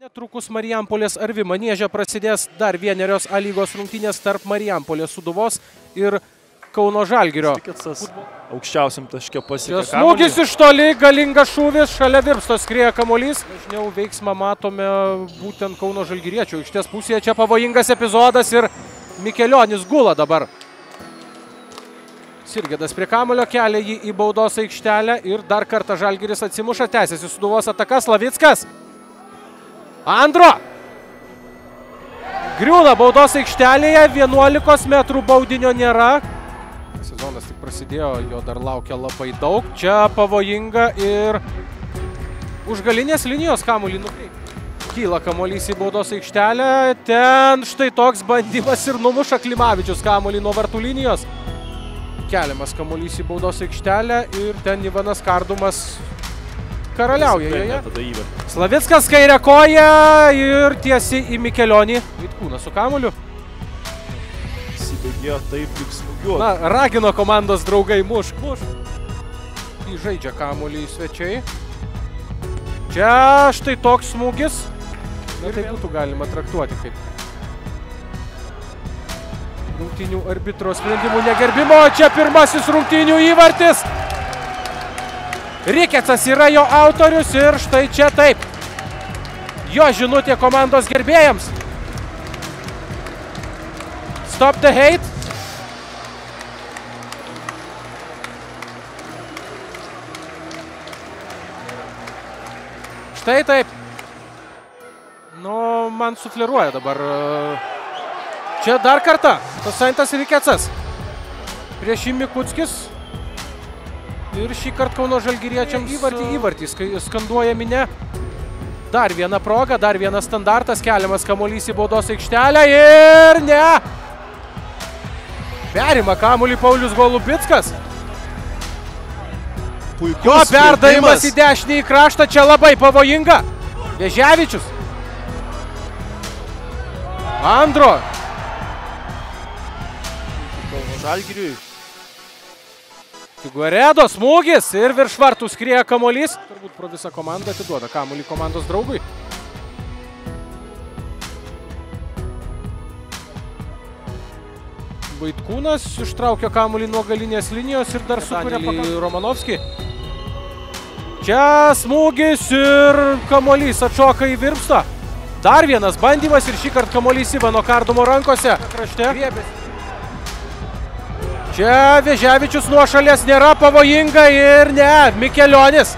Netrukus Marijampolės Arvi Manieže prasidės dar vienerios A lygos rungtynės tarp Marijampolės Sūduvos ir Kauno Žalgirio. Aukščiausiam taške pasiekė kamuolį. Smūgis iš toli, galingas šūvis, šalia virpsto skrieja kamuolys. Dažniau veiksmą matome būtent Kauno Žalgiriečio aikštės pusėje. Čia pavojingas epizodas ir Mikelionis gula dabar. Sirgėdas prie kamuolio, kelia jį į baudos aikštelę ir dar kartą Žalgiris atsimuša, tęsiasi Sūduvos ataka. Slavickas. Andro. Griūna baudos aikštelėje, 11 metrų baudinio nėra. Sezonas tik prasidėjo, jo dar laukia labai daug. Čia pavojinga ir už galinės linijos kamuolį nukreipti. Kyla kamuolys į baudos aikštelę, ten štai toks bandymas ir numuša Klimavičius kamuolį nuo vartų linijos. Keliamas kamuolys į baudos aikštelę ir ten Ivanas Kardumas karaliauja joje. Slavickas kairę koją ir tiesiai į Mikelionį. Vaitkūnas su kamuoliu. Įsibėgėjo taip tik smūgiuoti. Na, ragino komandos draugai mušk. Įžaidžia kamuolį į svečiai. Čia štai toks smūgis. Na, tai būtų galima traktuoti kaip rungtynių arbitro sprendimų negerbimo. Čia pirmasis rungtynių įvartis. Rikecas yra jo autorius ir štai čia taip. Jo žinutė komandos gerbėjams. Stop the hate. Štai taip. Nu, man sufleruoja dabar. Čia dar kartą. Tosaintas Rikecas. Prieš jį Mikuckis. Ir šį kartą Kauno Žalgiriečiams įvartį skanduoja minia. Dar viena proga, dar vienas standartas, keliamas kamuolys į baudos aikštelę ir ne. Perima kamuolį Paulius Golubickas. Jo perdavimas į dešinį kraštą, čia labai pavojinga. Veževičius. Andro. Kauno Žalgiriui. Figueredo smūgis ir virš vartų skrieja kamuolys. Turbūt pro visą komandą atiduoda kamuolį komandos draugui. Vaitkūnas ištraukia kamuolį nuo galinės linijos ir dar sukuria į Romanovskį. Čia smūgis ir kamuolys atšoka į virpstą. Dar vienas bandymas ir šį kartą kamuolys Ivano Kardumo rankose. Čia Veževičius nuo šalies nėra, pavojinga ir ne, Mikelionis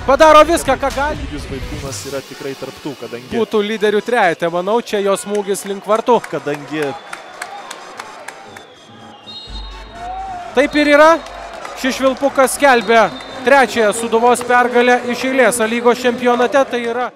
padaro viską, ką gali. Vaitkūnas yra tikrai tarptų, kadangi būtų lyderių trejete, manau, čia jo smūgis link vartų. Kadangi taip ir yra, šis švilpukas skelbia trečiąją Sūduvos pergalę iš eilės A lygos čempionate, tai yra